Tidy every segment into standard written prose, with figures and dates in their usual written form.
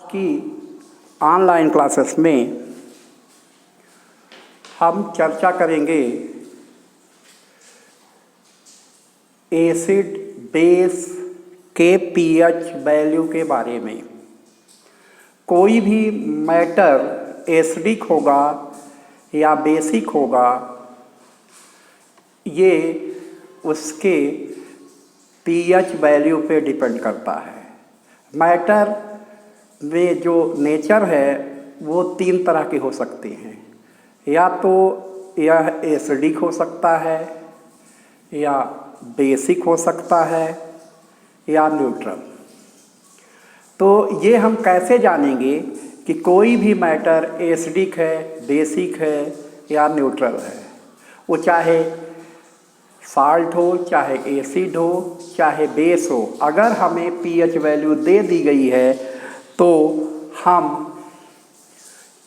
की online classes में हम चर्चा करेंगे एसिड बेस के पीएच वैल्यू के बारे में। कोई भी मैटर एसिडिक होगा या बेसिक होगा, ये उसके पीएच वैल्यू पे डिपेंड करता है। मैटर में जो नेचर है वो तीन तरह के हो सकते हैं, या तो यह एसिडिक हो सकता है, या बेसिक हो सकता है, या न्यूट्रल। तो ये हम कैसे जानेंगे कि कोई भी मैटर एसिडिक है, बेसिक है या न्यूट्रल है? वो चाहे साल्ट हो, चाहे एसिड हो, चाहे बेस हो, अगर हमें पीएच वैल्यू दे दी गई है तो हम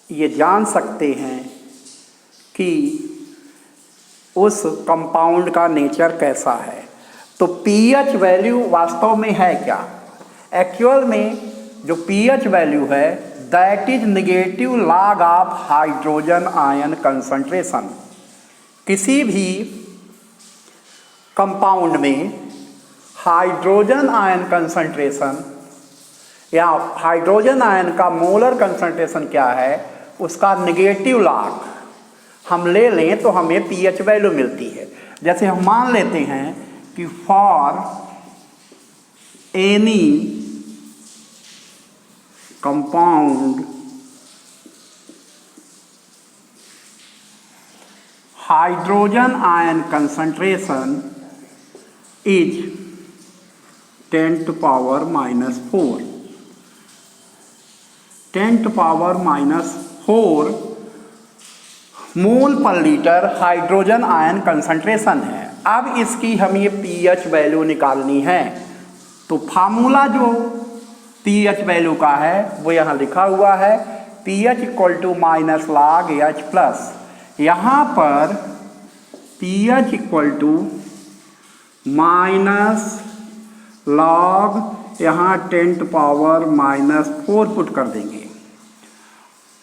ये जान सकते हैं कि उस कंपाउंड का नेचर कैसा है। तो पीएच वैल्यू वास्तव में है क्या? एक्चुअल में जो पीएच वैल्यू है that is negative log of hydrogen ion concentration. किसी भी कंपाउंड में हाइड्रोजन आयन कंसंट्रेशन या हाइड्रोजन आयन का मोलर कंसंट्रेशन क्या है, उसका नेगेटिव लॉग हम ले लें तो हमें पीएच वैल्यू मिलती है। जैसे हम मान लेते हैं कि for any compound hydrogen ion concentration is 10 to power minus 4. 10 to power minus 4 मोल पर लीटर हाइड्रोजन आयन कंसंट्रेशन है। अब इसकी हमें पीएच वैल्यू निकालनी है, तो फार्मूला जो पीएच वैल्यू का है वो यहाँ लिखा हुआ है, pH equal to minus log H plus. यहाँ पर pH equal to minus log यहाँ 10 to power minus 4 पुट कर देंगे।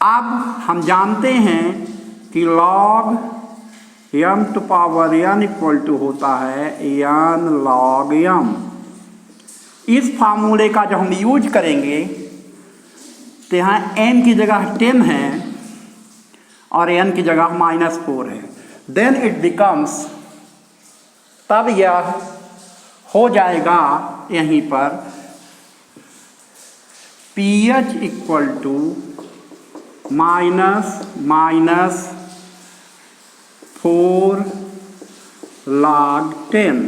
अब हम जानते हैं कि log m to power n equal to होता है n log m। इस फार्मूले का जब हम यूज करेंगे तो यहाँ n की जगह 10 है और n की जगह -4 है, देन इट बिकम्स, तब यह हो जाएगा यहीं पर pH equal to minus 4 log 10।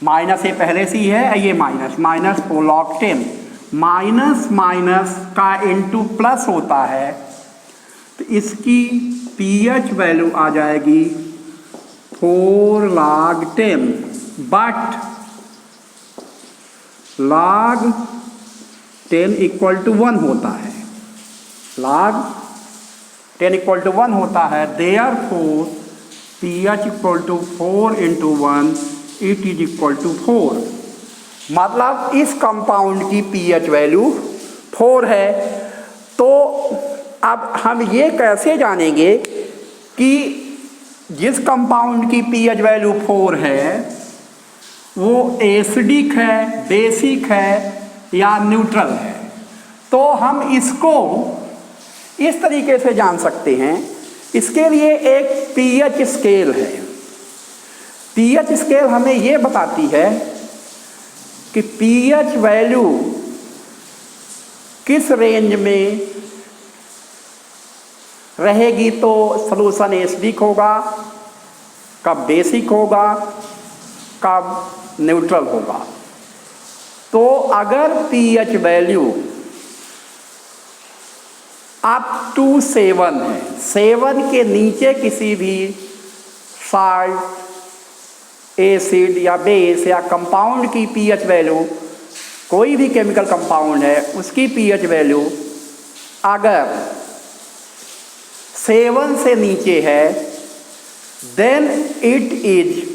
Minus ये पहले से ही है, ये माइनस 4 log 10। माइनस माइनस का इनटू प्लस होता है, तो इसकी पीएच वैल्यू आ जाएगी 4 log 10। But log 10 equal to 1 होता है, log 10 इक्वल टू 1 होता है, therefore pH equal to 4 into 1 it is equal to 4। मतलब इस कंपाउंड की pH वैल्यू 4 है। तो अब हम ये कैसे जानेंगे कि जिस कंपाउंड की pH वैल्यू 4 है वो एसिडिक है, बेसिक है या न्यूट्रल है? तो हम इसको इस तरीके से जान सकते हैं। इसके लिए एक पीएच स्केल है। पीएच स्केल हमें ये बताती है कि पीएच वैल्यू किस रेंज में रहेगी तो सॉल्यूशन एसिडिक होगा, कब बेसिक होगा, कब न्यूट्रल होगा। तो अगर पीएच वैल्यू अप टू 7 है, 7 के नीचे किसी भी साल्ट, एसिड या बेस या कंपाउंड की पीएच वैल्यू, कोई भी केमिकल कंपाउंड है उसकी पीएच वैल्यू अगर 7 से नीचे है, then it is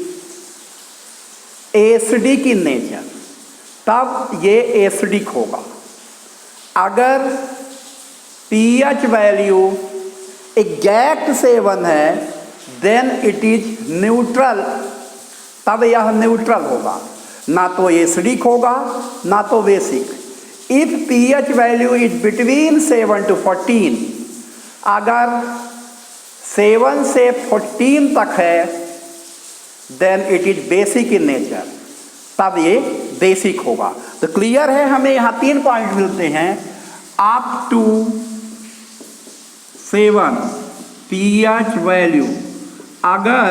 acidic in nature, तब ये एसिडिक होगा। अगर pH वैल्यू एग्जैक्ट 7 है देन इट इज न्यूट्रल, तब यह न्यूट्रल होगा, ना तो एसिडिक होगा ना तो basic. If pH value is between 7 to 14, अगर 7 से 14 तक है then it is basic in nature, तब ये बेसिक होगा। तो क्लियर है, हमें यहाँ 3 पॉइंट मिलते हैं। अप टू 7 pH वैल्यू, अगर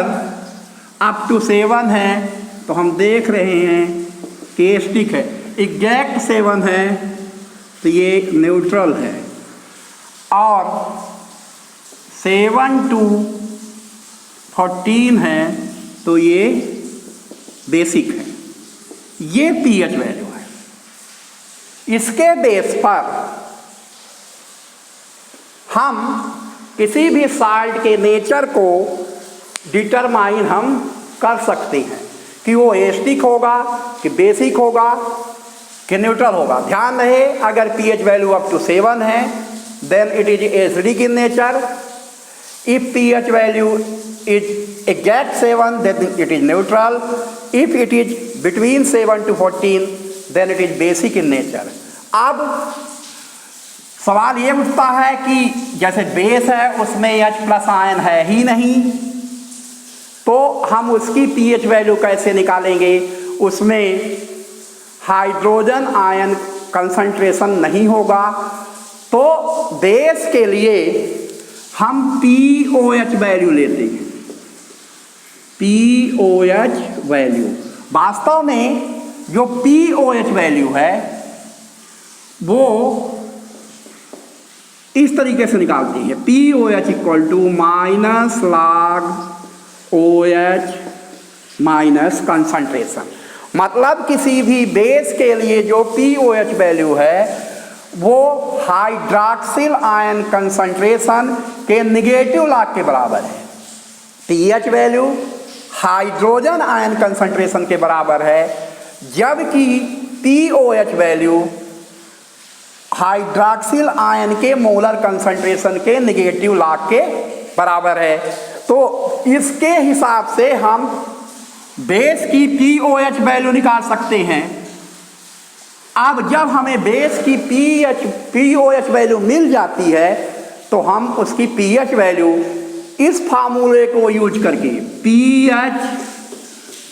अप टू 7 है तो हम देख रहे हैं कि एसिडिक है, एग्जैक्ट 7 है तो ये न्यूट्रल है, और 7 to 14 है तो ये बेसिक है। ये pH वैल्यू है। इसके बेस पर हम किसी भी साल्ट के नेचर को डिटरमाइन हम कर सकते हैं कि वो एसिडिक होगा कि बेसिक होगा कि न्यूट्रल होगा। ध्यान रहे, अगर pH वैल्यू अप टू 7 है then it is acidic in nature. If pH value is exact 7 then it is neutral. If it is between 7 to 14 then it is basic in nature. अब सवाल ये उठता है कि जैसे बेस है उसमें H+ आयन है ही नहीं, तो हम उसकी pH वैल्यू कैसे निकालेंगे? उसमें हाइड्रोजन आयन कंसंट्रेशन नहीं होगा, तो बेस के लिए हम POH वैल्यू लेते हैं। POH वैल्यू, वास्तव में जो POH वैल्यू है वो इस तरीके से निकालते हैं। POH equal to minus log OH minus concentration. मतलब किसी भी बेस के लिए जो POH वैल्यू है वो हाइड्रॉक्सिल आयन कंसंट्रेशन के निगेटिव लॉग के बराबर है। pH value hydrogen ion concentration के बराबर है, जबकि POH वैल्यू हाइड्रॉक्सिल आयन के मोलर कंसंट्रेशन के निगेटिव लॉग के बराबर है। तो इसके हिसाब से हम बेस की POH वैल्यू निकाल सकते हैं। अब जब हमें बेस की POH वैल्यू मिल जाती है तो हम उसकी pH वैल्यू इस फार्मूले को यूज करके pH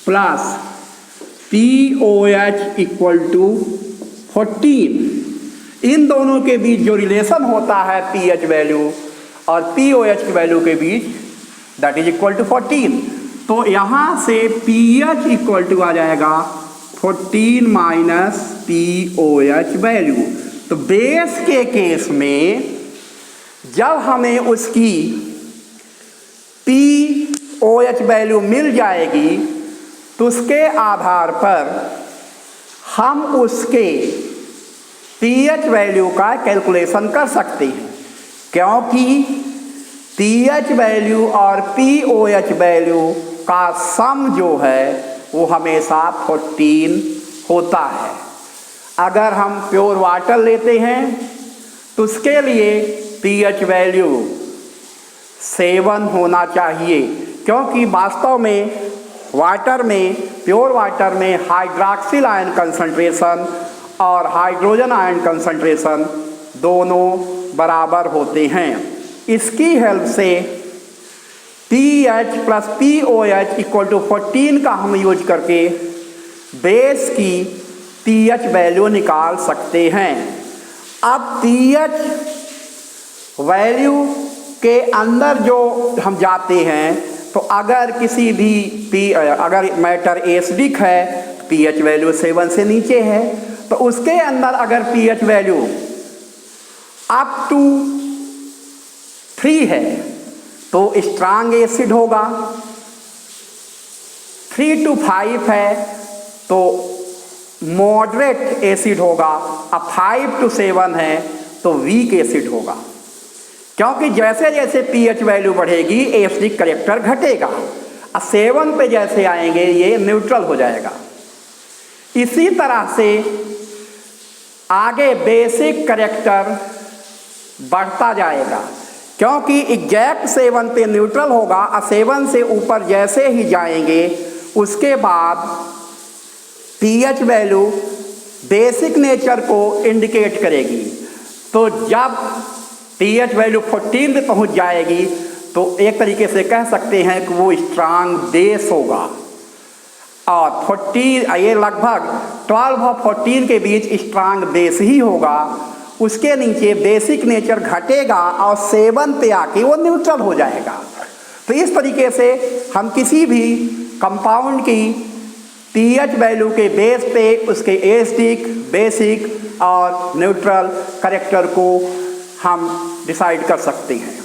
plus POH equal to 14, इन दोनों के बीच जो रिलेशन होता है pH वैल्यू और POH की वैल्यू के बीच, दैट इज इक्वल टू 14। तो यहाँ से pH इक्वल टू आ जाएगा 14 माइनस POH वैल्यू। तो बेस के केस में जब हमें उसकी POH वैल्यू मिल जाएगी तो उसके आधार पर हम उसके pH वैल्यू का कैलकुलेशन कर सकते हैं, क्योंकि pH वैल्यू और POH वैल्यू का सम जो है वो हमेशा 14 होता है। अगर हम प्योर वाटर लेते हैं तो उसके लिए pH वैल्यू 7 होना चाहिए, क्योंकि वास्तव में वाटर में, प्योर वाटर में हाइड्रॉक्सिल आयन कंसंट्रेशन और हाइड्रोजन आयन कंसंट्रेशन दोनों बराबर होते हैं। इसकी हेल्प से pH plus POH equal to 14 का हम यूज करके बेस की pH वैल्यू निकाल सकते हैं। अब pH वैल्यू के अंदर जो हम जाते हैं तो अगर किसी भी अगर मैटर एसिडिक है, pH वैल्यू 7 से नीचे है, तो उसके अंदर अगर pH वैल्यू अप टू 3 है तो स्ट्रांग एसिड होगा, 3 to 5 है तो मॉडरेट एसिड होगा, अब 5 to 7 है तो वीक एसिड होगा। क्योंकि जैसे जैसे pH वैल्यू बढ़ेगी एसिडिक कैरेक्टर घटेगा, और 7 पे जैसे आएंगे ये न्यूट्रल हो जाएगा। इसी तरह से आगे बेसिक कैरेक्टर बढ़ता जाएगा, क्योंकि एग्जैक्ट 7 पे न्यूट्रल होगा और 7 से ऊपर जैसे ही जाएंगे उसके बाद पीएच वैल्यू बेसिक नेचर को इंडिकेट करेगी। तो जब पीएच वैल्यू 14 पे पहुंच जाएगी तो एक तरीके से कह सकते हैं कि वो स्ट्रांग बेस होगा, और 14 ये लगभग 12 और 14 के बीच स्ट्रांग बेस ही होगा। उसके नीचे बेसिक नेचर घटेगा और 7 पे आके वो न्यूट्रल हो जाएगा। तो इस तरीके से हम किसी भी कंपाउंड की पीएच वैल्यू के बेस पे उसके एसिडिक, बेसिक और न्यूट्रल कैरेक्टर को हम डिसाइड कर सकते हैं।